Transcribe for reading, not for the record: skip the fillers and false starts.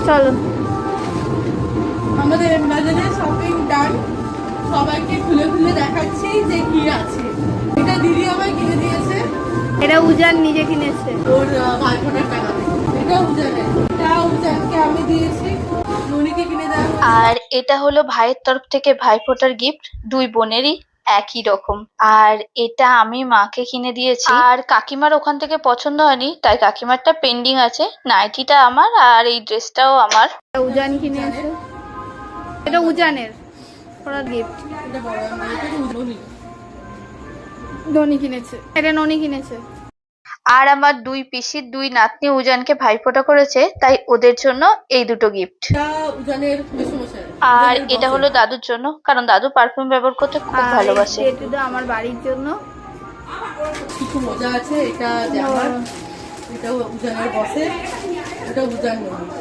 চলো আমাদের বাজারে শপিং ডান। সবাইকে খুলে খুলে দেখাচ্ছি যে কি আছে। এটা দিদি আমায় কিনে দিয়েছে, এটা উজান নিজে কিনেছে। ওর ভাইফোঁটার টাকা দিয়ে। এটা উজানের, এটা উজানকে আমি দিয়েছি, ননিকে কিনে দেওয়া হয়েছে। আর এটা হলো ভাইয়ের তরফ থেকে ভাইফোঁটার গিফট, দুই বোনেরই একই রকম। আর এটা আমি মাকে কিনে দিয়েছি। আর কাকিমার ওখান থেকে পছন্দ হয়নি, তাই কাকিমারটা পেন্ডিং আছে। নাইটিটা আমার আর এই ড্রেসটাও আমার। এটা উজান কিনেছে, এটা উজানের ওনার গিফট। এটা বড় আমার, এটা ননি। ননি কিনেছে, এটা ননি কিনেছে। আর আমার দুই পিসির দুই নাতনি উজানকে ভাইফোঁটা করেছে, তাই ওদের জন্য এই দুটো গিফট। এটা উজানের মেসোমশাই। আর এটা হলো দাদুর জন্য, কারণ দাদু পারফিউম ব্যবহার করতে খুব ভালোবাসে। এটা আমার বাড়ির জন্য। কিছু মজা আছে। এটা জামার, এটা উজানের বসের, এটা উজান ননি।